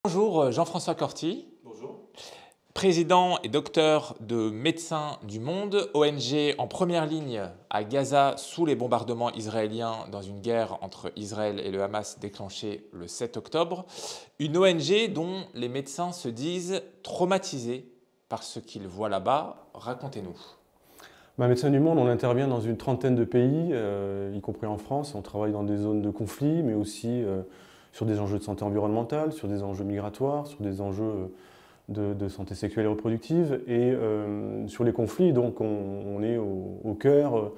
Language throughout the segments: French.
Bonjour Jean-François Corti. Bonjour. Président et docteur de Médecins du Monde, ONG en première ligne à Gaza sous les bombardements israéliens dans une guerre entre Israël et le Hamas déclenchée le 7 octobre. Une ONG dont les médecins se disent traumatisés par ce qu'ils voient là-bas. Racontez-nous. Médecins du Monde, on intervient dans une trentaine de pays, y compris en France. On travaille dans des zones de conflit, mais aussi sur des enjeux de santé environnementale, sur des enjeux migratoires, sur des enjeux de santé sexuelle et reproductive. Et sur les conflits, donc on est au cœur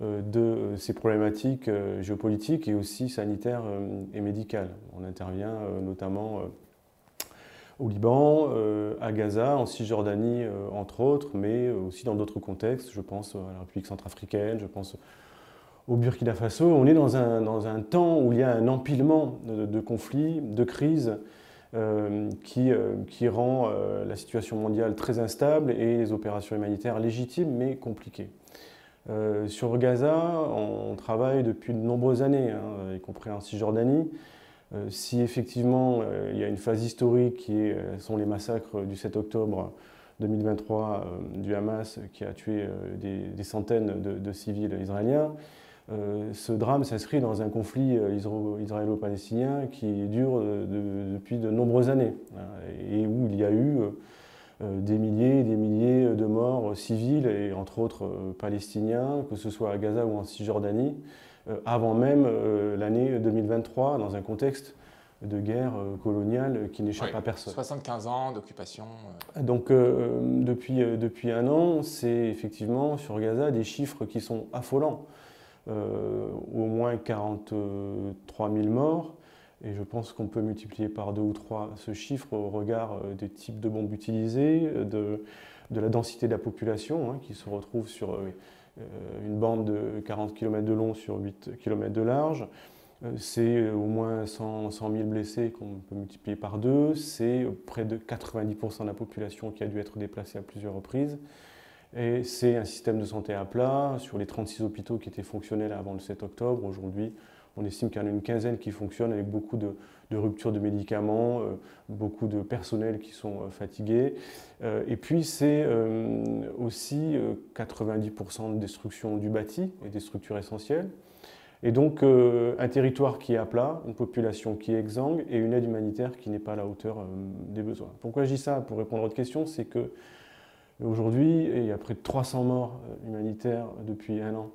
de ces problématiques géopolitiques et aussi sanitaires et médicales. On intervient notamment au Liban, à Gaza, en Cisjordanie entre autres, mais aussi dans d'autres contextes. Je pense à la République centrafricaine, je pense au Burkina Faso. On est dans un temps où il y a un empilement de conflits, de crises qui rend la situation mondiale très instable et les opérations humanitaires légitimes mais compliquées. Sur Gaza, on travaille depuis de nombreuses années, y compris en Cisjordanie. Si effectivement il y a une phase historique qui sont les massacres du 7 octobre 2023 du Hamas qui a tué des centaines de civils israéliens, ce drame s'inscrit dans un conflit israélo-palestinien qui dure depuis de nombreuses années et où il y a eu des milliers et des milliers de morts civils et entre autres palestiniens, que ce soit à Gaza ou en Cisjordanie, avant même l'année 2023, dans un contexte de guerre coloniale qui n'échappe à personne. 75 ans d'occupation. Donc depuis un an, c'est effectivement sur Gaza des chiffres qui sont affolants. Au moins 43 000 morts, et je pense qu'on peut multiplier par 2 ou 3 ce chiffre au regard des types de bombes utilisées, de la densité de la population qui se retrouve sur une bande de 40 km de long sur 8 km de large. C'est au moins 100 000 blessés qu'on peut multiplier par 2, c'est près de 90% de la population qui a dû être déplacée à plusieurs reprises. Et c'est un système de santé à plat. Sur les 36 hôpitaux qui étaient fonctionnels avant le 7 octobre, aujourd'hui, on estime qu'il y en a une quinzaine qui fonctionnent avec beaucoup de ruptures de médicaments, beaucoup de personnel qui sont fatigués. Et puis, c'est aussi 90% de destruction du bâti et des structures essentielles. Et donc, un territoire qui est à plat, une population qui est exsangue et une aide humanitaire qui n'est pas à la hauteur des besoins. Pourquoi je dis ça? Pour répondre à votre question, c'est que aujourd'hui, il y a près de 300 morts humanitaires depuis un an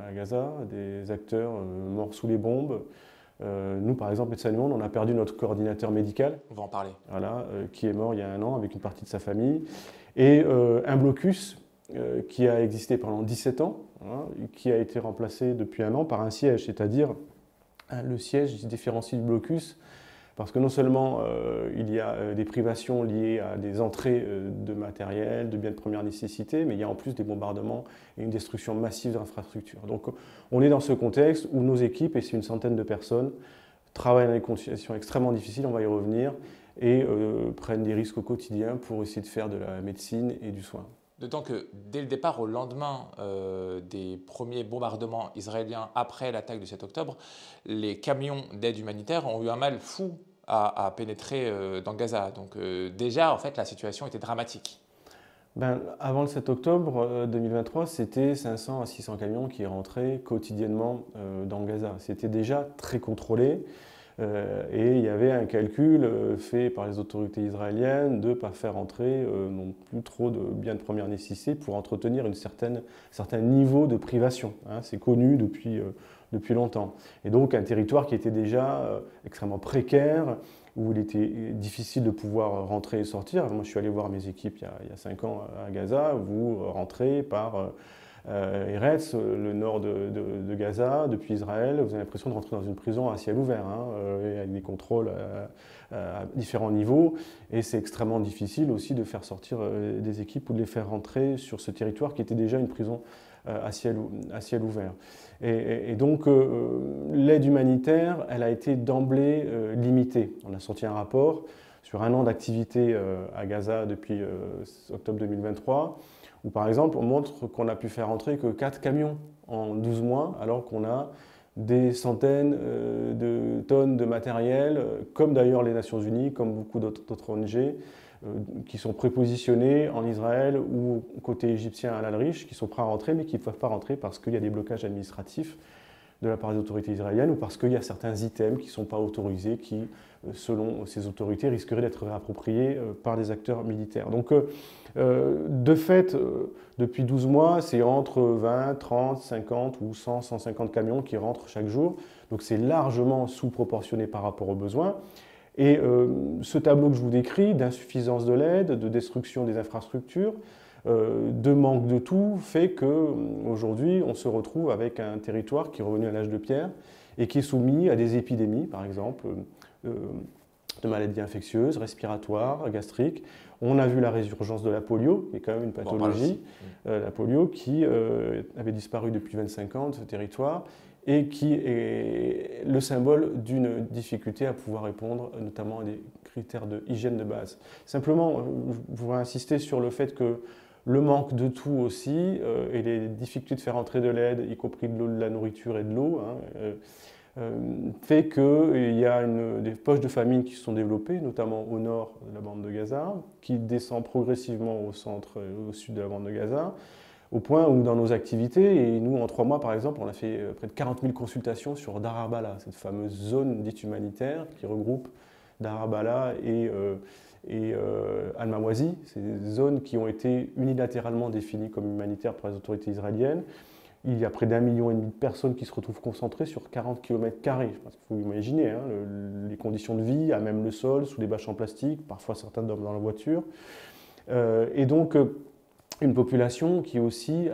à Gaza, des acteurs morts sous les bombes. Nous, par exemple, Médecins du Monde, on a perdu notre coordinateur médical. On va en parler. Voilà, qui est mort il y a un an avec une partie de sa famille. Et un blocus qui a existé pendant 17 ans, qui a été remplacé depuis un an par un siège, c'est-à-dire le siège se différencie du blocus parce que non seulement il y a des privations liées à des entrées de matériel, de biens de première nécessité, mais il y a en plus des bombardements et une destruction massive d'infrastructures. Donc on est dans ce contexte où nos équipes, et c'est une centaine de personnes, travaillent dans des conditions extrêmement difficiles, on va y revenir, et prennent des risques au quotidien pour essayer de faire de la médecine et du soin. D'autant que dès le départ, au lendemain des premiers bombardements israéliens après l'attaque du 7 octobre, les camions d'aide humanitaire ont eu un mal fou à pénétrer dans Gaza. Donc déjà, en fait, la situation était dramatique. Avant le 7 octobre 2023, c'était 500 à 600 camions qui rentraient quotidiennement dans Gaza. C'était déjà très contrôlé. Et il y avait un calcul fait par les autorités israéliennes de ne pas faire entrer non plus trop de biens de première nécessité pour entretenir un certain niveau de privation. C'est connu depuis longtemps. Et donc un territoire qui était déjà extrêmement précaire, où il était difficile de pouvoir rentrer et sortir. Moi, je suis allé voir mes équipes il y a 5 ans à Gaza. Vous rentrez par Eretz, le nord de Gaza, depuis Israël, vous avez l'impression de rentrer dans une prison à ciel ouvert, avec des contrôles à différents niveaux. Et c'est extrêmement difficile aussi de faire sortir des équipes ou de les faire rentrer sur ce territoire qui était déjà une prison à ciel ouvert. Et donc l'aide humanitaire, elle a été d'emblée limitée. On a sorti un rapport sur un an d'activité à Gaza depuis octobre 2023, où par exemple on montre qu'on a pu faire entrer que 4 camions en 12 mois, alors qu'on a des centaines de tonnes de matériel, comme d'ailleurs les Nations Unies, comme beaucoup d'autres ONG, qui sont prépositionnés en Israël ou côté égyptien à Al-Arish, qui sont prêts à rentrer, mais qui ne peuvent pas rentrer parce qu'il y a des blocages administratifs de la part des autorités israéliennes ou parce qu'il y a certains items qui ne sont pas autorisés, qui, selon ces autorités, risqueraient d'être réappropriés par des acteurs militaires. Donc, de fait, depuis 12 mois, c'est entre 20, 30, 50 ou 100, 150 camions qui rentrent chaque jour. Donc, c'est largement sous-proportionné par rapport aux besoins. Et ce tableau que je vous décris, d'insuffisance de l'aide, de destruction des infrastructures, de manque de tout, fait qu'aujourd'hui, on se retrouve avec un territoire qui est revenu à l'âge de pierre et qui est soumis à des épidémies, par exemple, de maladies infectieuses, respiratoires, gastriques. On a vu la résurgence de la polio, qui est quand même une pathologie, la polio qui avait disparu depuis 25 ans de ce territoire, et qui est le symbole d'une difficulté à pouvoir répondre notamment à des critères de hygiène de base. Simplement, je voudrais insister sur le fait que le manque de tout aussi, et les difficultés de faire entrer de l'aide, y compris de la nourriture et de l'eau, fait qu'il y a des poches de famine qui se sont développées, notamment au nord de la bande de Gaza, qui descend progressivement au centre et au sud de la bande de Gaza, au point où dans nos activités, et nous en 3 mois par exemple, on a fait près de 40 000 consultations sur Dar Arbala, cette fameuse zone dite humanitaire qui regroupe Dar Arbala et Al-Mawazi, ces zones qui ont été unilatéralement définies comme humanitaires par les autorités israéliennes. Il y a près d'1,5 million de personnes qui se retrouvent concentrées sur 40 km². Il faut imaginer les conditions de vie, à même le sol, sous des bâches en plastique, parfois certains dorment dans la voiture. Et donc, une population qui aussi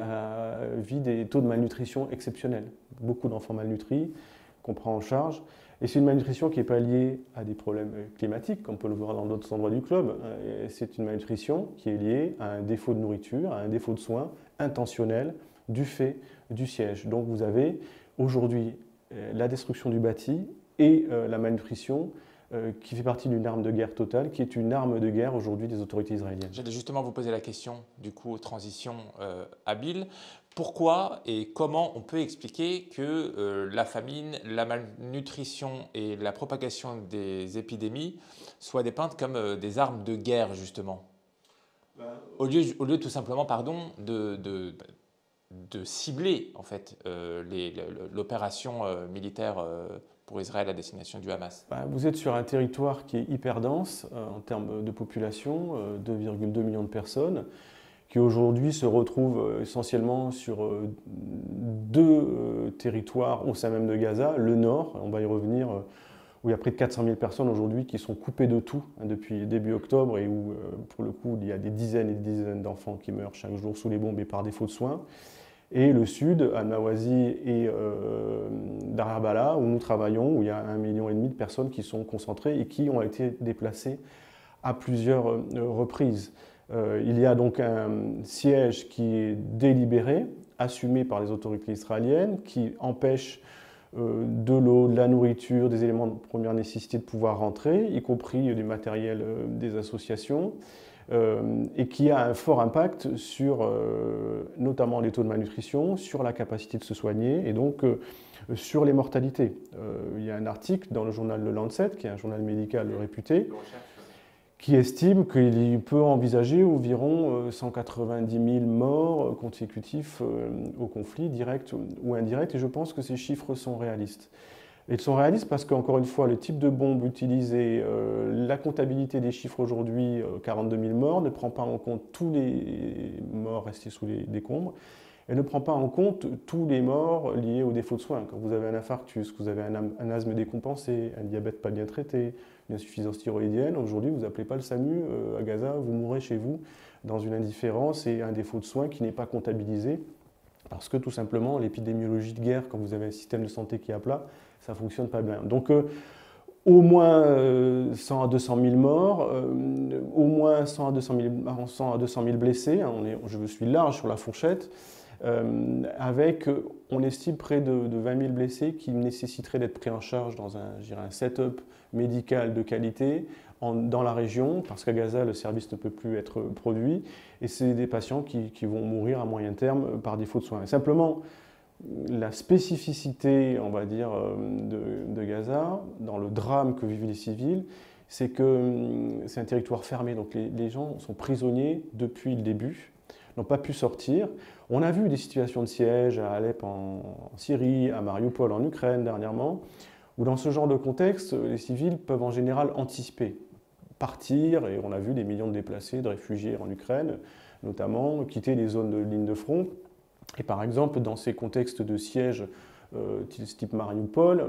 vit des taux de malnutrition exceptionnels. Beaucoup d'enfants malnutris qu'on prend en charge. Et c'est une malnutrition qui n'est pas liée à des problèmes climatiques, comme on peut le voir dans d'autres endroits du globe. C'est une malnutrition qui est liée à un défaut de nourriture, à un défaut de soins intentionnel du fait du siège. Donc vous avez aujourd'hui la destruction du bâti et la malnutrition qui fait partie d'une arme de guerre totale, qui est une arme de guerre aujourd'hui des autorités israéliennes. J'allais justement vous poser la question, du coup, transition habile. Pourquoi et comment on peut expliquer que la famine, la malnutrition et la propagation des épidémies soient dépeintes comme des armes de guerre, justement, au lieu tout simplement, pardon, de cibler en fait l'opération militaire pour Israël à destination du Hamas? Vous êtes sur un territoire qui est hyper dense en termes de population, 2,2 millions de personnes, qui aujourd'hui se retrouvent essentiellement sur 2 territoires au sein même de Gaza, le nord, on va y revenir, où il y a près de 400 000 personnes aujourd'hui qui sont coupées de tout depuis début octobre et où pour le coup il y a des dizaines et des dizaines d'enfants qui meurent chaque jour sous les bombes et par défaut de soins. Et le sud, Al-Mawazi et Dar Arbala, où nous travaillons, où il y a 1,5 million de personnes qui sont concentrées et qui ont été déplacées à plusieurs reprises. Il y a donc un siège qui est délibéré, assumé par les autorités israéliennes, qui empêche de l'eau, de la nourriture, des éléments de première nécessité de pouvoir rentrer, y compris du matériel des associations. Et qui a un fort impact sur notamment les taux de malnutrition, sur la capacité de se soigner et donc sur les mortalités. Il y a un article dans le journal Le Lancet, qui est un journal médical réputé, qui estime qu'il peut envisager environ 190 000 morts consécutifs au conflit, direct ou indirect, et je pense que ces chiffres sont réalistes. Ils sont réalistes parce qu'encore une fois, le type de bombe utilisée, la comptabilité des chiffres aujourd'hui, 42 000 morts, ne prend pas en compte tous les morts restés sous les décombres, et ne prend pas en compte tous les morts liés au défaut de soins. Quand vous avez un infarctus, que vous avez un asthme décompensé, un diabète pas bien traité, une insuffisance thyroïdienne, aujourd'hui vous n'appelez pas le SAMU à Gaza, vous mourrez chez vous dans une indifférence et un défaut de soins qui n'est pas comptabilisé, parce que tout simplement l'épidémiologie de guerre, quand vous avez un système de santé qui est à plat, ça ne fonctionne pas bien. Donc au moins 100 à 200 000 morts, au moins 100 à 200 000 blessés, je suis large sur la fourchette, avec, on estime, près de 20 000 blessés qui nécessiteraient d'être pris en charge dans un setup médical de qualité dans la région, parce qu'à Gaza, le service ne peut plus être produit, et c'est des patients qui vont mourir à moyen terme par défaut de soins. Et simplement, la spécificité, on va dire, de Gaza, dans le drame que vivent les civils, c'est que c'est un territoire fermé, donc les gens sont prisonniers depuis le début, n'ont pas pu sortir. On a vu des situations de siège à Alep en Syrie, à Mariupol en Ukraine dernièrement, où dans ce genre de contexte, les civils peuvent en général anticiper, partir, et on a vu des millions de déplacés, de réfugiés en Ukraine, notamment quitter les zones de ligne de front. Et par exemple, dans ces contextes de siège type Mariupol,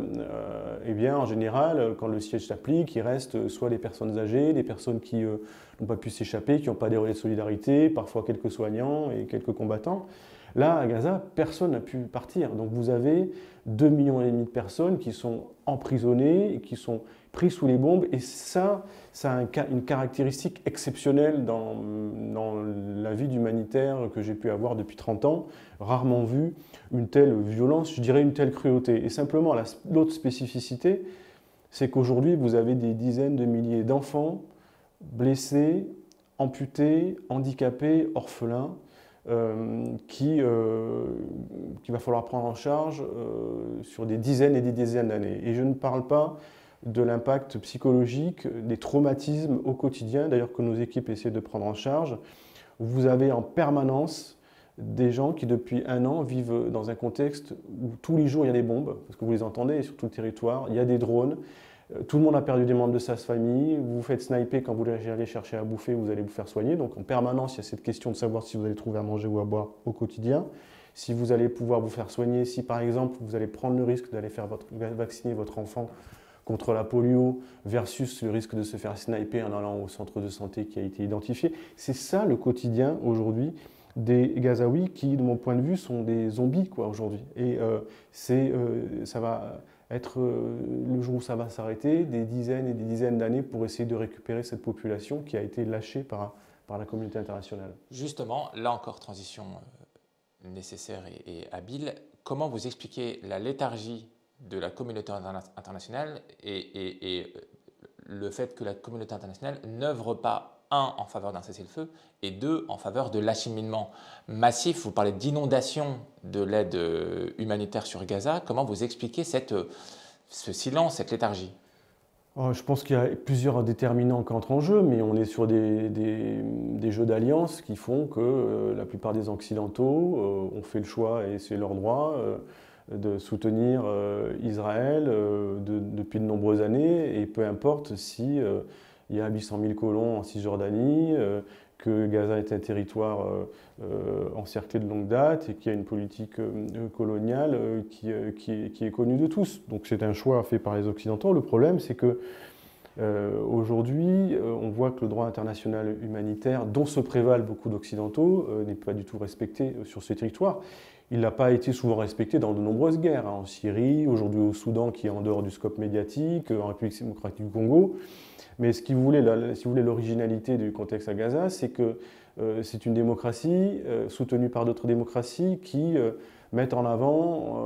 eh bien, en général, quand le siège s'applique, il reste soit des personnes âgées, des personnes qui n'ont pas pu s'échapper, qui n'ont pas des relais de solidarité, parfois quelques soignants et quelques combattants. Là, à Gaza, personne n'a pu partir. Donc vous avez 2,5 millions de personnes qui sont emprisonnées, et qui sont prises sous les bombes. Et ça a une caractéristique exceptionnelle dans la vie d'humanitaire que j'ai pu avoir depuis 30 ans. Rarement vu une telle violence, je dirais une telle cruauté. Et simplement, l'autre spécificité, c'est qu'aujourd'hui, vous avez des dizaines de milliers d'enfants blessés, amputés, handicapés, orphelins, qu'il va falloir prendre en charge sur des dizaines et des dizaines d'années. Et je ne parle pas de l'impact psychologique, des traumatismes au quotidien, d'ailleurs que nos équipes essaient de prendre en charge. Vous avez en permanence des gens qui depuis 1 an vivent dans un contexte où tous les jours il y a des bombes, parce que vous les entendez sur tout le territoire, il y a des drones, tout le monde a perdu des membres de sa famille, vous vous faites sniper quand vous allez chercher à bouffer, vous allez vous faire soigner. Donc en permanence, il y a cette question de savoir si vous allez trouver à manger ou à boire au quotidien, si vous allez pouvoir vous faire soigner, si par exemple vous allez prendre le risque d'aller faire vacciner votre enfant contre la polio versus le risque de se faire sniper en allant au centre de santé qui a été identifié. C'est ça le quotidien aujourd'hui des Gazaouis qui, de mon point de vue, sont des zombies aujourd'hui. Et ça va être le jour où ça va s'arrêter, des dizaines et des dizaines d'années pour essayer de récupérer cette population qui a été lâchée par la communauté internationale. Justement, là encore, transition nécessaire et habile. Comment vous expliquez la léthargie de la communauté internationale et le fait que la communauté internationale n'œuvre pas, un, en faveur d'un cessez-le-feu, et deux, en faveur de l'acheminement massif. Vous parlez d'inondation de l'aide humanitaire sur Gaza. Comment vous expliquez ce silence, cette léthargie? Je pense qu'il y a plusieurs déterminants qui entrent en jeu, mais on est sur des jeux d'alliance qui font que la plupart des Occidentaux ont fait le choix, et c'est leur droit, de soutenir Israël depuis de nombreuses années, et peu importe si il y a 800 000 colons en Cisjordanie, que Gaza est un territoire encerclé de longue date et qu'il y a une politique coloniale qui est connue de tous. Donc c'est un choix fait par les Occidentaux. Le problème, c'est que aujourd'hui, on voit que le droit international humanitaire, dont se prévalent beaucoup d'Occidentaux, n'est pas du tout respecté sur ce territoire. Il n'a pas été souvent respecté dans de nombreuses guerres, en Syrie, aujourd'hui au Soudan, qui est en dehors du scope médiatique, en République démocratique du Congo. Mais si vous voulez l'originalité du contexte à Gaza, c'est que c'est une démocratie soutenue par d'autres démocraties qui mettent en avant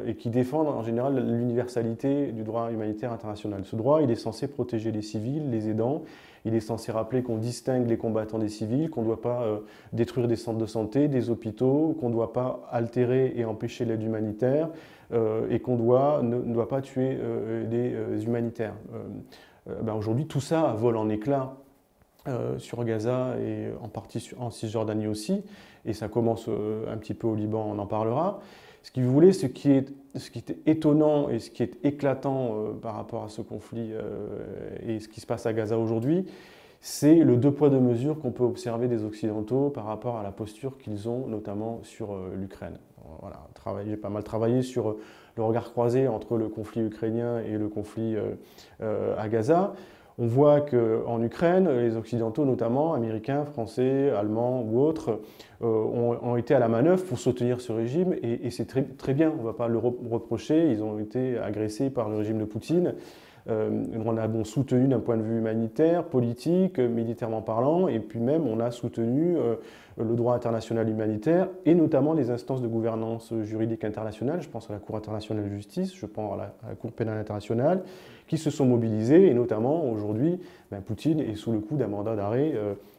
et qui défendent en général l'universalité du droit humanitaire international. Ce droit, il est censé protéger les civils, les aidants. Il est censé rappeler qu'on distingue les combattants des civils, qu'on ne doit pas détruire des centres de santé, des hôpitaux, qu'on ne doit pas altérer et empêcher l'aide humanitaire et qu'on ne doit pas tuer des humanitaires. Aujourd'hui, tout ça vole en éclats sur Gaza et en partie en Cisjordanie aussi, et ça commence un petit peu au Liban, on en parlera. Ce qui vous voulez, ce qui est étonnant et ce qui est éclatant par rapport à ce conflit et ce qui se passe à Gaza aujourd'hui, c'est le 2 poids 2 mesures qu'on peut observer des Occidentaux par rapport à la posture qu'ils ont, notamment sur l'Ukraine. Voilà, j'ai pas mal travaillé sur le regard croisé entre le conflit ukrainien et le conflit à Gaza. On voit qu'en Ukraine, les Occidentaux, notamment américains, français, allemands ou autres, ont été à la manœuvre pour soutenir ce régime, et c'est très bien, on ne va pas le reprocher, ils ont été agressés par le régime de Poutine. On a soutenu d'un point de vue humanitaire, politique, militairement parlant, et puis même on a soutenu le droit international humanitaire, et notamment les instances de gouvernance juridique internationale. Je pense à la Cour internationale de justice, je pense à la Cour pénale internationale, qui se sont mobilisés, et notamment aujourd'hui, Poutine est sous le coup d'un mandat d'arrêt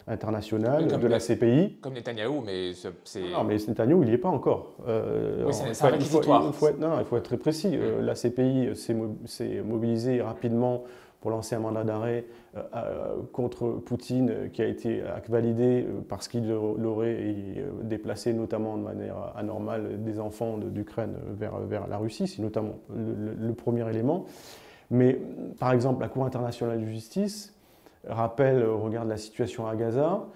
international de la CPI. Comme Netanyahou, mais c'est... Non, mais Netanyahou, il n'y est pas encore. Oui, c'est un réquisitoire. Il faut être très précis. La CPI s'est mobilisée rapidement pour lancer un mandat d'arrêt contre Poutine qui a été validé parce qu'il aurait déplacé notamment de manière anormale des enfants d'Ukraine vers la Russie. C'est notamment le premier élément. Mais par exemple, la Cour internationale de justice rappelle, au regard de la situation à Gaza,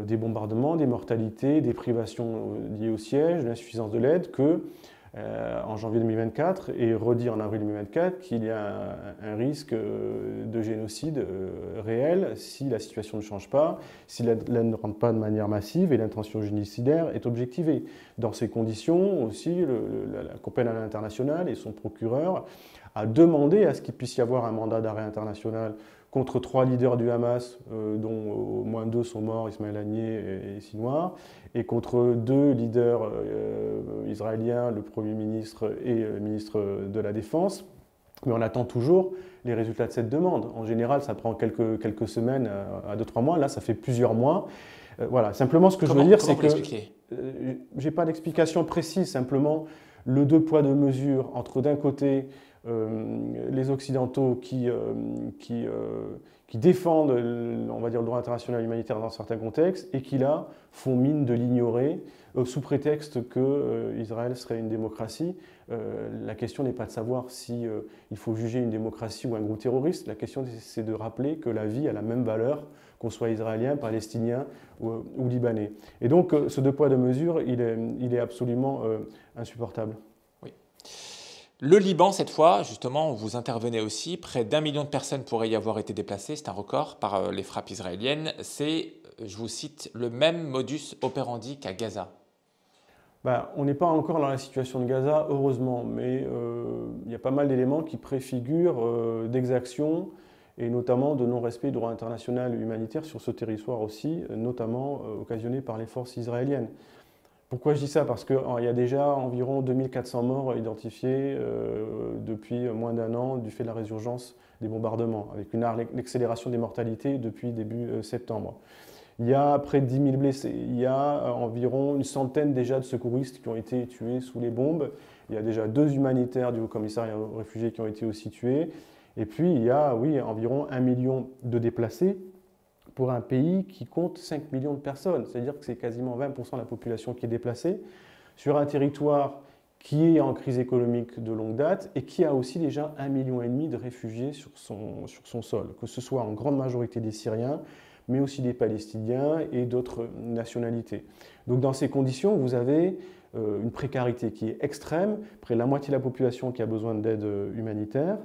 des bombardements, des mortalités, des privations liées au siège, de l'insuffisance de l'aide, en janvier 2024 et redit en avril 2024 qu'il y a un risque de génocide réel si la situation ne change pas, si l'aide ne rentre pas de manière massive et l'intention génocidaire est objectivée. Dans ces conditions aussi, la Cour pénale internationale et son procureur a demandé à ce qu'il puisse y avoir un mandat d'arrêt international contre 3 leaders du Hamas, dont au moins 2 sont morts, Ismaël Haniyeh et Sinwar, et contre 2 leaders israéliens, le Premier ministre et le ministre de la Défense. Mais on attend toujours les résultats de cette demande. En général, ça prend quelques semaines à 2-3 mois. Là, ça fait plusieurs mois. Voilà. Simplement, ce que je veux dire, c'est que je n'ai pas d'explication précise. Simplement, le 2 poids 2 mesures entre d'un côté les Occidentaux qui défendent, on va dire, le droit international humanitaire dans certains contextes et qui, là, font mine de l'ignorer sous prétexte qu'Israël serait une démocratie. La question n'est pas de savoir si il faut juger une démocratie ou un groupe terroriste. La question, c'est de rappeler que la vie a la même valeur qu'on soit israélien, palestinien ou libanais. Et donc, ce 2 poids 2 mesures, il est absolument insupportable. Le Liban, cette fois, justement, où vous intervenez aussi, près d'1 million de personnes pourraient y avoir été déplacées, c'est un record par les frappes israéliennes. C'est, je vous cite, le même modus operandi qu'à Gaza. On n'est pas encore dans la situation de Gaza, heureusement, mais il y a pas mal d'éléments qui préfigurent d'exactions et notamment de non-respect du droit international humanitaire sur ce territoire aussi, notamment occasionné par les forces israéliennes. Pourquoi je dis ça? Parce qu'il y a déjà environ 2400 morts identifiés depuis moins d'1 an du fait de la résurgence des bombardements, avec une accélération des mortalités depuis début septembre. Il y a près de 10 000 blessés, il y a environ une centaine déjà de secouristes qui ont été tués sous les bombes, il y a déjà 2 humanitaires du Haut-Commissariat aux réfugiés qui ont été aussi tués, et puis il y a environ 1 million de déplacés, pour un pays qui compte 5 millions de personnes. C'est-à-dire que c'est quasiment 20% de la population qui est déplacée sur un territoire qui est en crise économique de longue date et qui a aussi déjà 1,5 million de réfugiés sur son sol, que ce soit en grande majorité des Syriens, mais aussi des Palestiniens et d'autres nationalités. Donc dans ces conditions, vous avez une précarité qui est extrême, près de la moitié de la population qui a besoin d'aide humanitaire.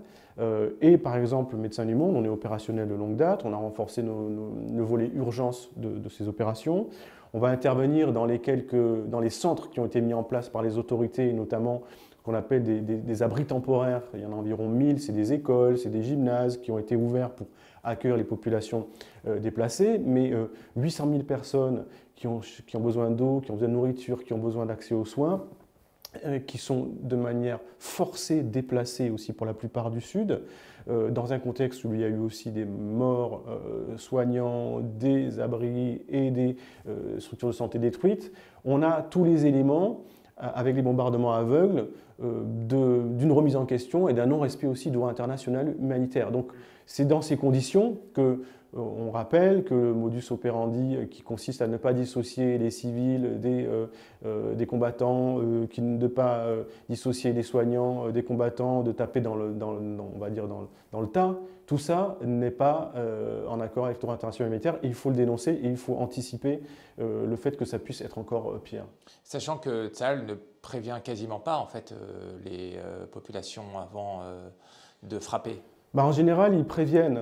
Et par exemple, Médecins du Monde, on est opérationnel de longue date, on a renforcé le volet urgence de ces opérations. On va intervenir dans les centres qui ont été mis en place par les autorités, notamment ce qu'on appelle des abris temporaires. Il y en a environ 1000, c'est des écoles, c'est des gymnases qui ont été ouverts pour accueillir les populations déplacées, mais 800 000 personnes qui ont besoin d'eau, qui ont besoin de nourriture, qui ont besoin d'accès aux soins, qui sont de manière forcée déplacées aussi pour la plupart du Sud, dans un contexte où il y a eu aussi des morts soignants, des abris et des structures de santé détruites. On a tous les éléments, avec les bombardements aveugles, d'une remise en question et d'un non-respect aussi du droit international humanitaire. Donc c'est dans ces conditions que on rappelle que le modus operandi qui consiste à ne pas dissocier les civils des combattants, de ne pas dissocier les soignants des combattants, de taper on va dire dans le tas, tout ça n'est pas en accord avec le droit international humanitaire. Et il faut le dénoncer et il faut anticiper le fait que ça puisse être encore pire. Sachant que Tsahal ne prévient quasiment pas en fait, les populations avant de frapper. En général, ils préviennent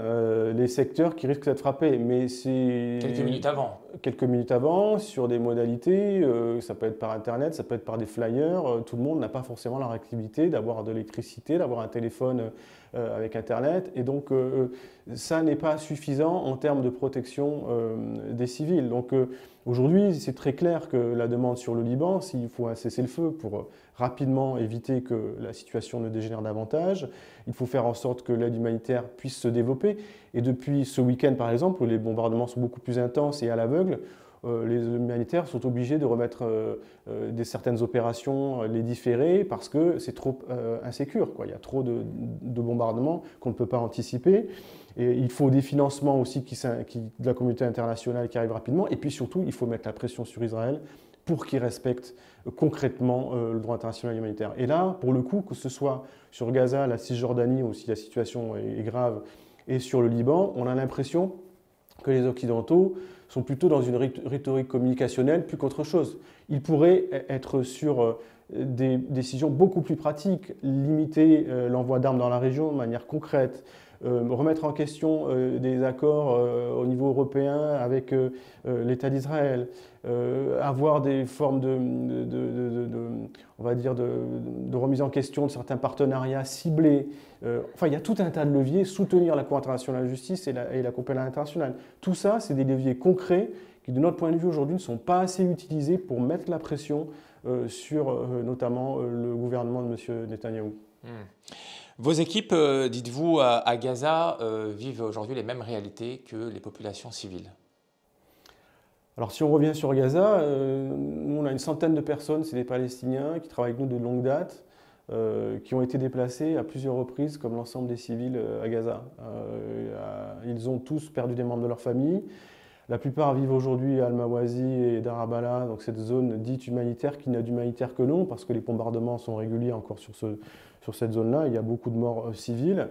les secteurs qui risquent d'être frappés, mais c'est... Quelques minutes avant. Quelques minutes avant, sur des modalités, ça peut être par Internet, ça peut être par des flyers. Tout le monde n'a pas forcément la réactivité d'avoir de l'électricité, d'avoir un téléphone avec Internet. Et donc, ça n'est pas suffisant en termes de protection des civils. Donc, aujourd'hui, c'est très clair que la demande sur le Liban, s'il faut un cessez-le-feu pour rapidement éviter que la situation ne dégénère davantage. Il faut faire en sorte que l'aide humanitaire puisse se développer. Et depuis ce week-end, par exemple, où les bombardements sont beaucoup plus intenses et à l'aveugle, les humanitaires sont obligés de remettre certaines opérations, les différer, parce que c'est trop insécure, quoi. Il y a trop de bombardements qu'on ne peut pas anticiper. Et il faut des financements aussi de la communauté internationale qui arrivent rapidement. Et puis surtout, il faut mettre la pression sur Israël pour qu'il respecte concrètement le droit international humanitaire. Et là, pour le coup, que ce soit sur Gaza, la Cisjordanie, où aussi la situation est grave, et sur le Liban, on a l'impression que les Occidentaux sont plutôt dans une rhétorique communicationnelle plus qu'autre chose. Ils pourraient être sur des décisions beaucoup plus pratiques, limiter l'envoi d'armes dans la région de manière concrète, remettre en question des accords au niveau européen avec l'État d'Israël, avoir des formes on va dire de remise en question de certains partenariats ciblés. Enfin, il y a tout un tas de leviers, soutenir la Cour internationale de justice et la Cour pénale internationale. Tout ça, c'est des leviers concrets qui, de notre point de vue aujourd'hui, ne sont pas assez utilisés pour mettre la pression sur notamment le gouvernement de M. Netanyahou. Vos équipes, dites-vous, à Gaza, vivent aujourd'hui les mêmes réalités que les populations civiles? Alors si on revient sur Gaza, nous on a une centaine de personnes, c'est des Palestiniens qui travaillent avec nous de longue date, qui ont été déplacés à plusieurs reprises comme l'ensemble des civils à Gaza. Ils ont tous perdu des membres de leur famille. La plupart vivent aujourd'hui à Al-Mawazi et Dar Abala, donc cette zone dite humanitaire qui n'a d'humanitaire que non, parce que les bombardements sont réguliers encore sur cette zone-là. Il y a beaucoup de morts civiles.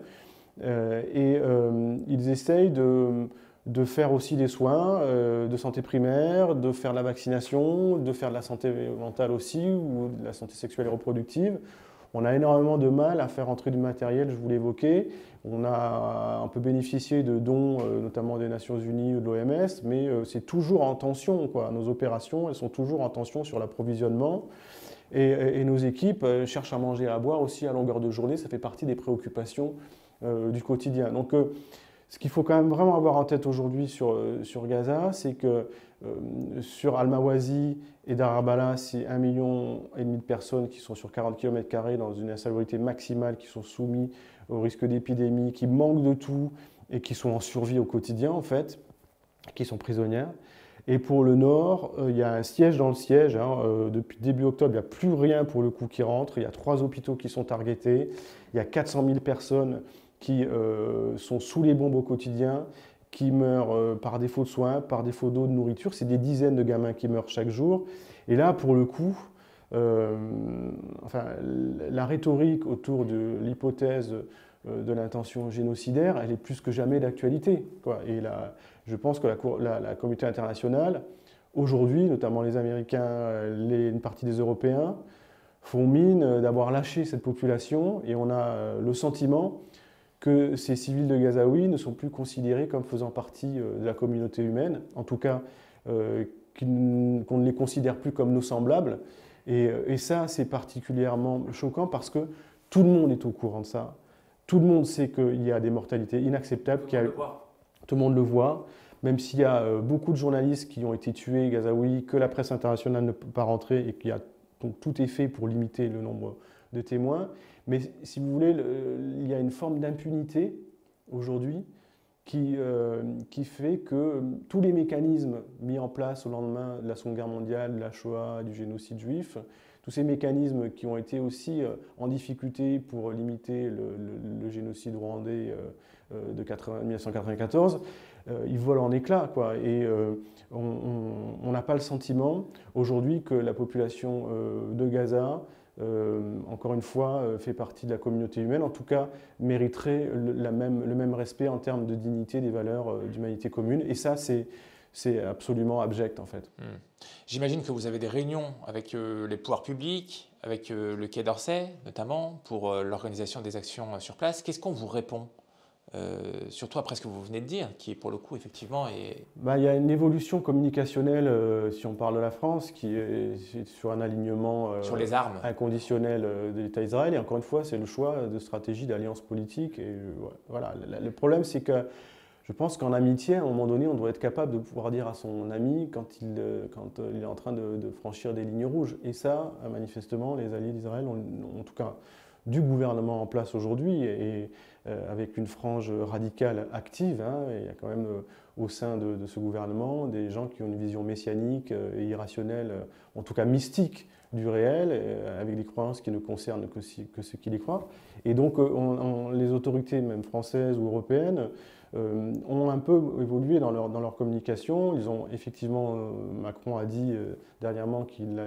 Ils essayent de faire aussi des soins de santé primaire, de faire de la vaccination, de faire de la santé mentale aussi, ou de la santé sexuelle et reproductive. On a énormément de mal à faire entrer du matériel, je vous l'évoquais. On peut bénéficier de dons, notamment des Nations Unies ou de l'OMS, mais c'est toujours en tension, quoi. Nos opérations, elles sont toujours en tension sur l'approvisionnement. Et nos équipes cherchent à manger et à boire aussi à longueur de journée. Ça fait partie des préoccupations du quotidien. Donc, ce qu'il faut quand même vraiment avoir en tête aujourd'hui sur Gaza, c'est que sur Al-Mawazi et Dar Abala, c'est 1,5 million de personnes qui sont sur 40 km² dans une insalubrité maximale, qui sont soumis au risque d'épidémie, qui manquent de tout et qui sont en survie au quotidien en fait, qui sont prisonnières. Et pour le nord, il y a un siège dans le siège. Depuis début octobre, il n'y a plus rien pour le coup qui rentre. Il y a 3 hôpitaux qui sont targetés. Il y a 400 000 personnes qui sont sous les bombes au quotidien, qui meurent par défaut de soins, par défaut d'eau, de nourriture. C'est des dizaines de gamins qui meurent chaque jour. Et là, pour le coup, la rhétorique autour de l'hypothèse de l'intention génocidaire, elle est plus que jamais d'actualité, quoi. Et là, je pense que la communauté internationale, aujourd'hui, notamment les Américains, une partie des Européens, font mine d'avoir lâché cette population, et on a le sentiment que ces civils de Gazaoui ne sont plus considérés comme faisant partie de la communauté humaine, en tout cas qu'on ne les considère plus comme nos semblables. Et ça, c'est particulièrement choquant parce que tout le monde est au courant de ça. Tout le monde sait qu'il y a des mortalités inacceptables. Tout le monde le voit, même s'il y a beaucoup de journalistes qui ont été tués, Gazaoui, que la presse internationale ne peut pas rentrer et donc tout est fait pour limiter le nombre de témoins. Mais si vous voulez, il y a une forme d'impunité aujourd'hui qui fait que tous les mécanismes mis en place au lendemain de la Seconde Guerre mondiale, de la Shoah, du génocide juif, tous ces mécanismes qui ont été aussi en difficulté pour limiter le génocide rwandais de 1994, ils volent en éclats, quoi. Et on n'a pas le sentiment aujourd'hui que la population de Gaza, encore une fois, fait partie de la communauté humaine, en tout cas mériterait le même respect en termes de dignité, des valeurs d'humanité commune. Et ça, c'est absolument abject en fait. J'imagine que vous avez des réunions avec les pouvoirs publics, avec le Quai d'Orsay notamment, pour l'organisation des actions sur place. Qu'est-ce qu'on vous répond surtout après ce que vous venez de dire, qui pour le coup effectivement est... Il y a une évolution communicationnelle, si on parle de la France, qui est sur un alignement sur les armes inconditionnel de l'État d'Israël. Et encore une fois, c'est le choix de stratégie d'alliance politique. Et voilà. Le problème, c'est que Je pense qu'en amitié, à un moment donné, on doit être capable de pouvoir dire à son ami quand il est en train de franchir des lignes rouges. Et ça, manifestement, les alliés d'Israël en tout cas du gouvernement en place aujourd'hui, et avec une frange radicale active, hein, il y a quand même au sein de ce gouvernement des gens qui ont une vision messianique et irrationnelle, en tout cas mystique, du réel, avec des croyances qui ne concernent que ceux qui les croient. Et donc les autorités, même françaises ou européennes, ont un peu évolué dans leur communication. Ils ont effectivement, Macron a dit dernièrement qu'il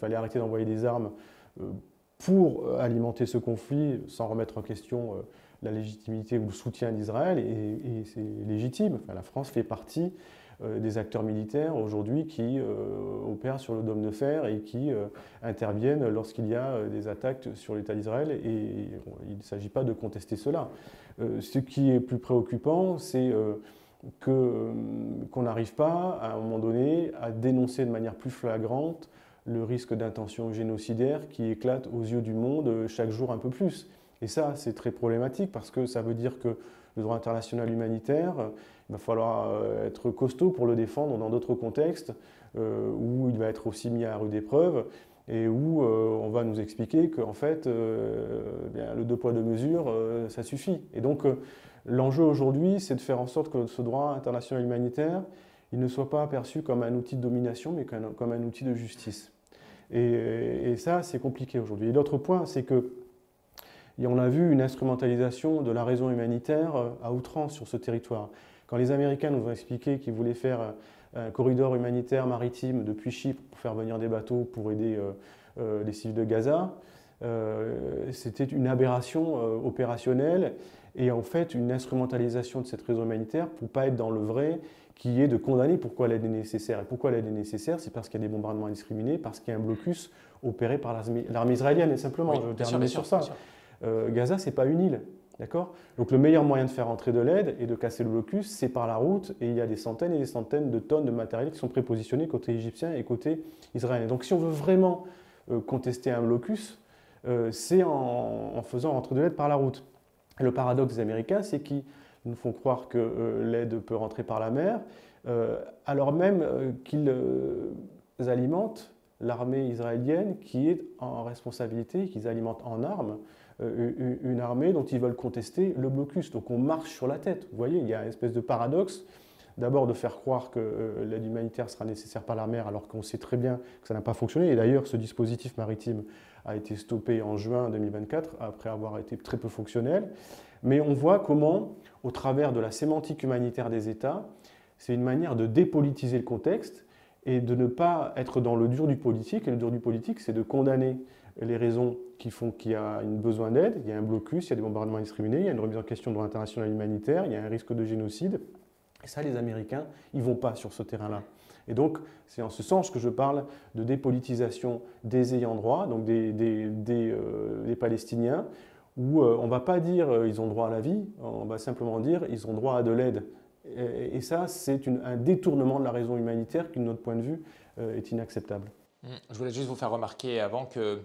fallait arrêter d'envoyer des armes pour alimenter ce conflit, sans remettre en question la légitimité ou le soutien d'Israël, et c'est légitime. Enfin, la France fait partie des acteurs militaires aujourd'hui qui opèrent sur le dôme de fer et qui interviennent lorsqu'il y a des attaques sur l'État d'Israël, et il ne s'agit pas de contester cela. Ce qui est plus préoccupant, c'est qu'on n'arrive pas, à un moment donné, à dénoncer de manière plus flagrante le risque d'intention génocidaire qui éclate aux yeux du monde chaque jour un peu plus. Et ça, c'est très problématique parce que ça veut dire que le droit international humanitaire, il va falloir être costaud pour le défendre dans d'autres contextes où il va être aussi mis à rude épreuve et où on va nous expliquer qu'en fait, le deux poids deux mesures, ça suffit. Et donc, l'enjeu aujourd'hui, c'est de faire en sorte que ce droit international humanitaire, il ne soit pas perçu comme un outil de domination, mais comme un outil de justice. Et ça, c'est compliqué aujourd'hui. Et l'autre point, c'est que on a vu une instrumentalisation de la raison humanitaire à outrance sur ce territoire. Quand les Américains nous ont expliqué qu'ils voulaient faire un corridor humanitaire maritime depuis Chypre pour faire venir des bateaux pour aider les civils de Gaza, c'était une aberration opérationnelle et en fait une instrumentalisation de cette raison humanitaire pour ne pas être dans le vrai, qui est de condamner pourquoi l'aide est nécessaire. Et pourquoi l'aide est nécessaire? C'est parce qu'il y a des bombardements indiscriminés, parce qu'il y a un blocus opéré par l'armée israélienne, et simplement, oui, je termine sur ça. Gaza, ce n'est pas une île, d'accord? Donc le meilleur moyen de faire entrer de l'aide et de casser le blocus, c'est par la route, et il y a des centaines et des centaines de tonnes de matériel qui sont prépositionnés côté égyptien et côté israélien. Donc si on veut vraiment contester un blocus, c'est en faisant rentrer de l'aide par la route. Et le paradoxe des Américains, c'est qu'ils nous font croire que l'aide peut rentrer par la mer, alors même qu'ils alimentent l'armée israélienne qui est en responsabilité, qu'ils alimentent en armes une armée dont ils veulent contester le blocus. Donc on marche sur la tête. Vous voyez, il y a une espèce de paradoxe. D'abord de faire croire que l'aide humanitaire sera nécessaire par la mer alors qu'on sait très bien que ça n'a pas fonctionné. Et d'ailleurs, ce dispositif maritime a été stoppé en juin 2024 après avoir été très peu fonctionnel. Mais on voit comment, au travers de la sémantique humanitaire des États, c'est une manière de dépolitiser le contexte et de ne pas être dans le dur du politique. Et le dur du politique, c'est de condamner les raisons qui font qu'il y a un besoin d'aide, il y a un blocus, il y a des bombardements indiscriminés, il y a une remise en question du droit international humanitaire, il y a un risque de génocide. Et ça, les Américains, ils ne vont pas sur ce terrain-là. Et donc, c'est en ce sens que je parle de dépolitisation des ayants droit, donc des Palestiniens, où on ne va pas dire ils ont droit à la vie, on va simplement dire ils ont droit à de l'aide. Et ça, c'est un détournement de la raison humanitaire qui, de notre point de vue, est inacceptable. Je voulais juste vous faire remarquer avant que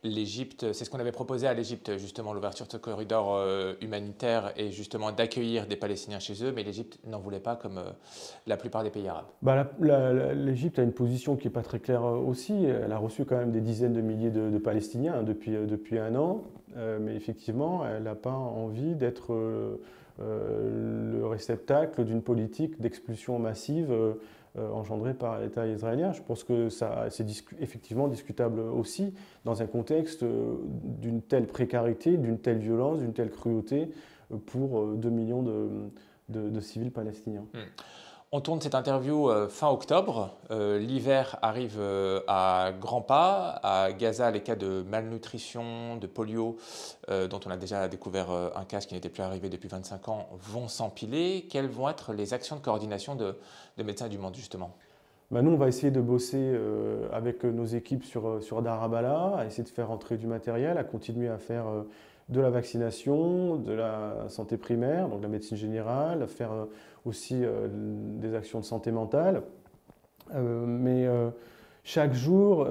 l'Égypte, c'est ce qu'on avait proposé à l'Égypte, justement, l'ouverture de ce corridor humanitaire et justement d'accueillir des Palestiniens chez eux, mais l'Égypte n'en voulait pas comme la plupart des pays arabes. L'Égypte a une position qui n'est pas très claire aussi. Elle a reçu quand même des dizaines de milliers de Palestiniens depuis un an, mais effectivement, elle n'a pas envie d'être le réceptacle d'une politique d'expulsion massive engendrée par l'État israélien. Je pense que c'est effectivement discutable aussi dans un contexte d'une telle précarité, d'une telle violence, d'une telle cruauté pour 2 millions de civils palestiniens. On tourne cette interview fin octobre. L'hiver arrive à grands pas. À Gaza, les cas de malnutrition, de polio, dont on a déjà découvert un cas qui n'était plus arrivé depuis 25 ans, vont s'empiler. Quelles vont être les actions de coordination de Médecins du Monde, justement? Nous, on va essayer de bosser avec nos équipes sur Dar Abala, à essayer de faire entrer du matériel, à continuer à faire de la vaccination, de la santé primaire, donc la médecine générale, à faire aussi des actions de santé mentale. Mais chaque jour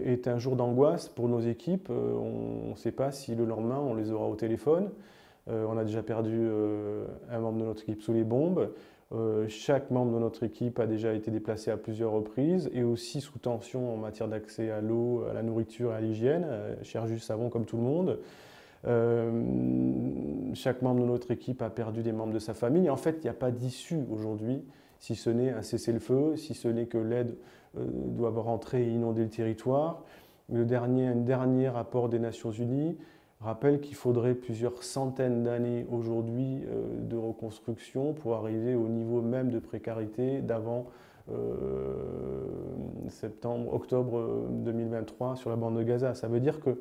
est un jour d'angoisse pour nos équipes. On ne sait pas si le lendemain on les aura au téléphone. On a déjà perdu un membre de notre équipe sous les bombes. Chaque membre de notre équipe a déjà été déplacé à plusieurs reprises et aussi sous tension en matière d'accès à l'eau, à la nourriture et à l'hygiène. Cher Juste Savon comme tout le monde. Chaque membre de notre équipe a perdu des membres de sa famille. En fait, il n'y a pas d'issue aujourd'hui, si ce n'est un cessez-le-feu, si ce n'est que l'aide doit rentrer et inonder le territoire. Un dernier rapport des Nations Unies rappelle qu'il faudrait plusieurs centaines d'années aujourd'hui de reconstruction pour arriver au niveau même de précarité d'avant octobre 2023 sur la bande de Gaza. Ça veut dire que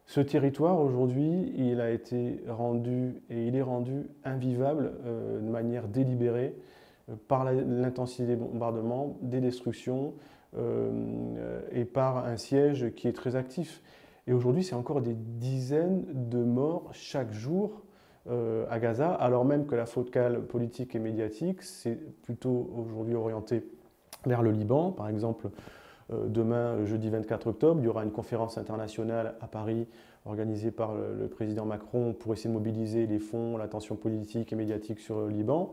ce territoire aujourd'hui, il a été rendu et il est rendu invivable de manière délibérée par l'intensité des bombardements, des destructions et par un siège qui est très actif. Et aujourd'hui, c'est encore des dizaines de morts chaque jour à Gaza, alors même que la focale politique et médiatique, c'est plutôt aujourd'hui orienté vers le Liban. Par exemple, demain, jeudi 24 octobre, il y aura une conférence internationale à Paris organisée par le président Macron pour essayer de mobiliser les fonds, l'attention politique et médiatique sur le Liban.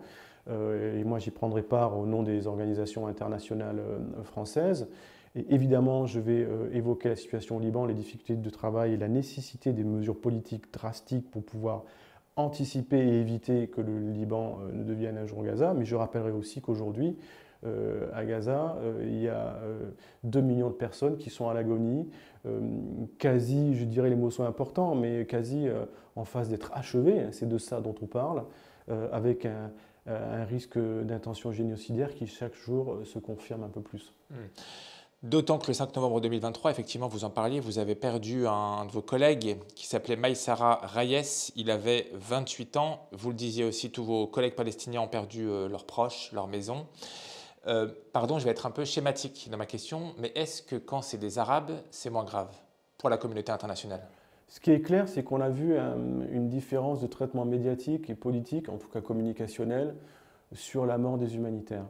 Et moi, j'y prendrai part au nom des organisations internationales françaises. Et évidemment, je vais évoquer la situation au Liban, les difficultés de travail et la nécessité des mesures politiques drastiques pour pouvoir anticiper et éviter que le Liban ne devienne un jour Gaza. Mais je rappellerai aussi qu'aujourd'hui, à Gaza, il y a 2 millions de personnes qui sont à l'agonie, quasi, je dirais les mots sont importants, mais quasi en phase d'être achevées, c'est de ça dont on parle, avec un risque d'intention génocidaire qui chaque jour se confirme un peu plus. D'autant que le 5 novembre 2023, effectivement, vous en parliez, vous avez perdu un de vos collègues qui s'appelait Maïsara Rayes. Il avait 28 ans. Vous le disiez aussi, tous vos collègues palestiniens ont perdu leurs proches, leur maison. Pardon, je vais être un peu schématique dans ma question, mais est-ce que quand c'est des Arabes, c'est moins grave pour la communauté internationale? Ce qui est clair, c'est qu'on a vu une différence de traitement médiatique et politique, en tout cas communicationnel, sur la mort des humanitaires.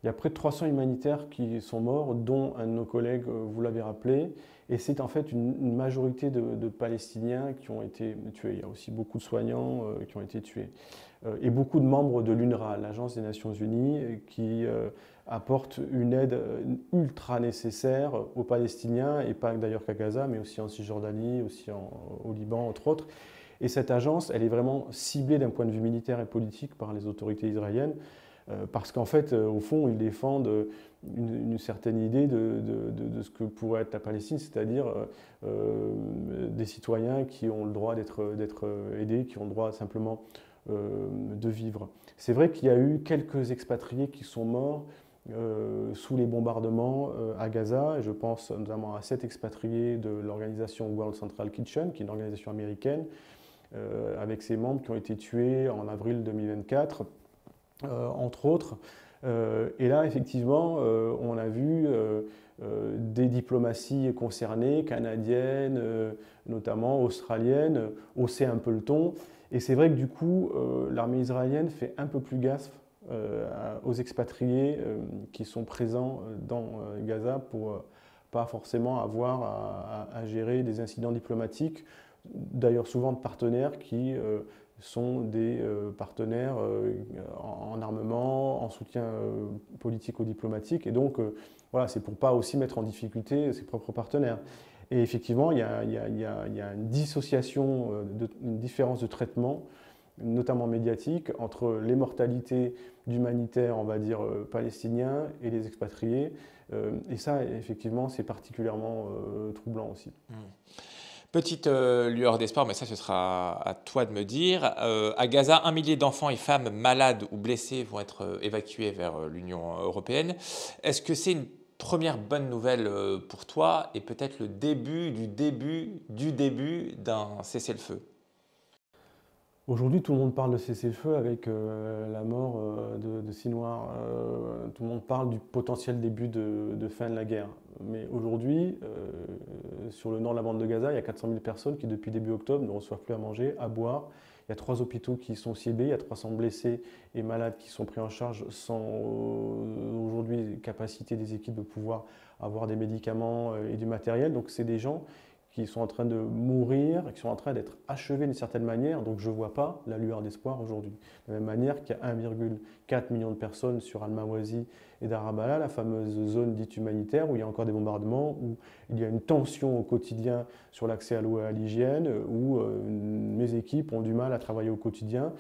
Il y a près de 300 humanitaires qui sont morts, dont un de nos collègues, vous l'avez rappelé, et c'est en fait une majorité de Palestiniens qui ont été tués. Il y a aussi beaucoup de soignants qui ont été tués. Et beaucoup de membres de l'UNRWA, l'Agence des Nations Unies, qui apporte une aide ultra nécessaire aux Palestiniens, et pas d'ailleurs qu'à Gaza, mais aussi en Cisjordanie, aussi au Liban, entre autres. Et cette agence, elle est vraiment ciblée d'un point de vue militaire et politique par les autorités israéliennes, parce qu'en fait, au fond, ils défendent une certaine idée de ce que pourrait être la Palestine, c'est-à-dire des citoyens qui ont le droit d'être aidés, qui ont le droit simplement de vivre. C'est vrai qu'il y a eu quelques expatriés qui sont morts sous les bombardements à Gaza, et je pense notamment à 7 expatriés de l'organisation World Central Kitchen, qui est une organisation américaine, avec ses membres qui ont été tués en avril 2024, entre autres. Et là, effectivement, on a vu des diplomaties concernées, canadiennes, notamment australiennes, hausser un peu le ton. Et c'est vrai que du coup, l'armée israélienne fait un peu plus gaffe aux expatriés qui sont présents dans Gaza pour pas forcément avoir à gérer des incidents diplomatiques, d'ailleurs souvent de partenaires qui sont des partenaires en armement, en soutien politico-diplomatique. Et donc, voilà, c'est pour ne pas aussi mettre en difficulté ses propres partenaires. Et effectivement, il y a une dissociation, une différence de traitement, notamment médiatique, entre les mortalités d'humanitaires, on va dire, palestiniens et les expatriés. Et ça, effectivement, c'est particulièrement troublant aussi. Petite lueur d'espoir, mais ça, ce sera à toi de me dire. À Gaza, 1 millier d'enfants et femmes malades ou blessés vont être évacués vers l'Union européenne. Est-ce que c'est une première bonne nouvelle pour toi et peut-être le début du début d'un cessez-le-feu? Aujourd'hui, tout le monde parle de cessez-le-feu avec la mort de Sinwar. Tout le monde parle du potentiel début de fin de la guerre. Mais aujourd'hui, sur le nord de la bande de Gaza, il y a 400 000 personnes qui, depuis début octobre, ne reçoivent plus à manger, à boire. Il y a 3 hôpitaux qui sont ciblés, il y a 300 blessés et malades qui sont pris en charge sans aujourd'hui capacité des équipes de pouvoir avoir des médicaments et du matériel. Donc c'est des gens qui sont en train de mourir, qui sont en train d'être achevés d'une certaine manière. Donc je ne vois pas la lueur d'espoir aujourd'hui. De la même manière qu'il y a 1,4 million de personnes sur Al-Mawazi et Darabala, la fameuse zone dite humanitaire, où il y a encore des bombardements, où il y a une tension au quotidien sur l'accès à l'eau et à l'hygiène, où mes équipes ont du mal à travailler au quotidien.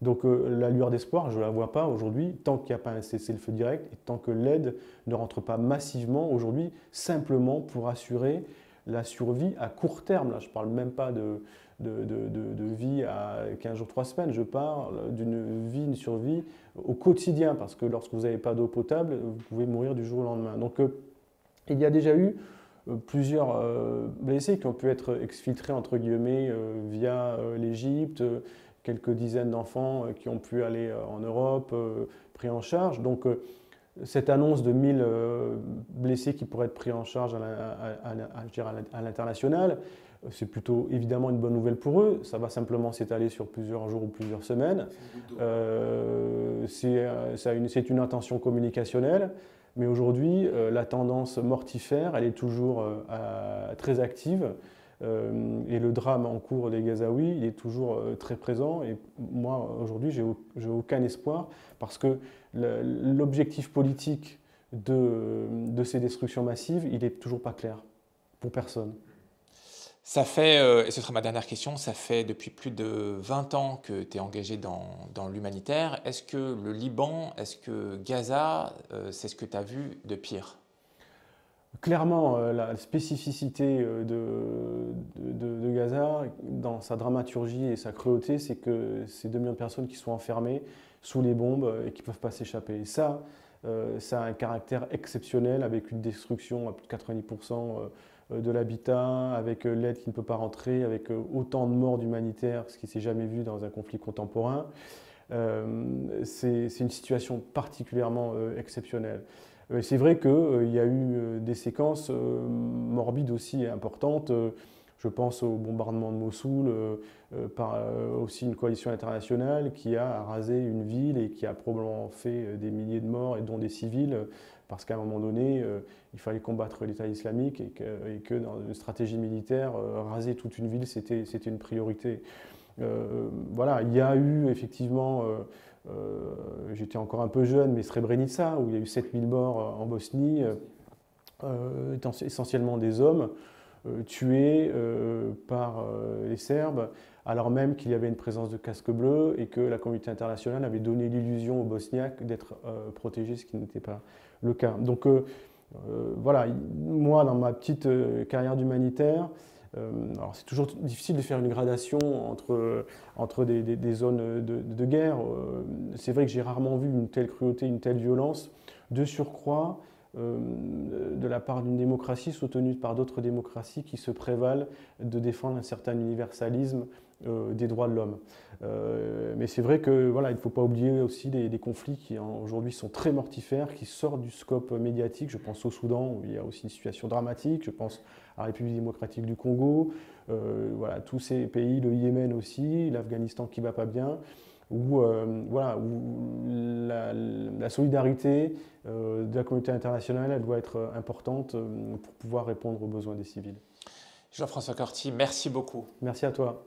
Donc la lueur d'espoir, je ne la vois pas aujourd'hui, tant qu'il n'y a pas un cessez-le-feu direct et tant que l'aide ne rentre pas massivement aujourd'hui, simplement pour assurer la survie à court terme. Là, je ne parle même pas de vie à 15 jours, 3 semaines, je parle d'une vie, une survie au quotidien, parce que lorsque vous n'avez pas d'eau potable, vous pouvez mourir du jour au lendemain. Donc il y a déjà eu plusieurs blessés qui ont pu être exfiltrés, entre guillemets, via l'Égypte, quelques dizaines d'enfants qui ont pu aller en Europe, pris en charge. Donc cette annonce de 1000 blessés qui pourraient être pris en charge à l'international, c'est plutôt évidemment une bonne nouvelle pour eux. Ça va simplement s'étaler sur plusieurs jours ou plusieurs semaines. C'est une intention communicationnelle. Mais aujourd'hui, la tendance mortifère, elle est toujours très active. Et le drame en cours des Gazaouis, il est toujours très présent. Et moi, aujourd'hui, j'ai aucun espoir parce que l'objectif politique de ces destructions massives, il n'est toujours pas clair pour personne. Ça fait, et ce sera ma dernière question, ça fait depuis plus de 20 ans que tu es engagé dans l'humanitaire. Est-ce que le Liban, est-ce que Gaza, c'est ce que tu as vu de pire? Clairement, la spécificité de Gaza, dans sa dramaturgie et sa cruauté, c'est que c'est 2 millions de personnes qui sont enfermées sous les bombes et qui ne peuvent pas s'échapper. Et ça a un caractère exceptionnel, avec une destruction à plus de 90% de l'habitat, avec l'aide qui ne peut pas rentrer, avec autant de morts d'humanitaires, ce qui ne s'est jamais vu dans un conflit contemporain. C'est une situation particulièrement exceptionnelle. C'est vrai qu'il y a eu des séquences morbides aussi importantes. Je pense au bombardement de Mossoul par aussi une coalition internationale qui a rasé une ville et qui a probablement fait des milliers de morts et dont des civils parce qu'à un moment donné, il fallait combattre l'État islamique et que dans une stratégie militaire, raser toute une ville, c'était une priorité. Voilà, il y a eu effectivement, j'étais encore un peu jeune, mais Srebrenica, où il y a eu 7000 morts en Bosnie, essentiellement des hommes, tués par les Serbes, alors même qu'il y avait une présence de casques bleus et que la communauté internationale avait donné l'illusion aux Bosniaques d'être protégés, ce qui n'était pas le cas. Donc voilà, moi, dans ma petite carrière d'humanitaire, alors c'est toujours difficile de faire une gradation entre des zones de guerre. C'est vrai que j'ai rarement vu une telle cruauté, une telle violence, de surcroît de la part d'une démocratie soutenue par d'autres démocraties qui se prévalent de défendre un certain universalisme des droits de l'homme. Mais c'est vrai que voilà, il ne faut pas oublier aussi des conflits qui aujourd'hui sont très mortifères, qui sortent du scope médiatique. Je pense au Soudan où il y a aussi une situation dramatique. Je pense à la République démocratique du Congo. Voilà, tous ces pays, le Yémen aussi, l'Afghanistan qui ne va pas bien. Où, voilà, où la solidarité de la communauté internationale elle doit être importante pour pouvoir répondre aux besoins des civils. Jean-François Corti, merci beaucoup. Merci à toi.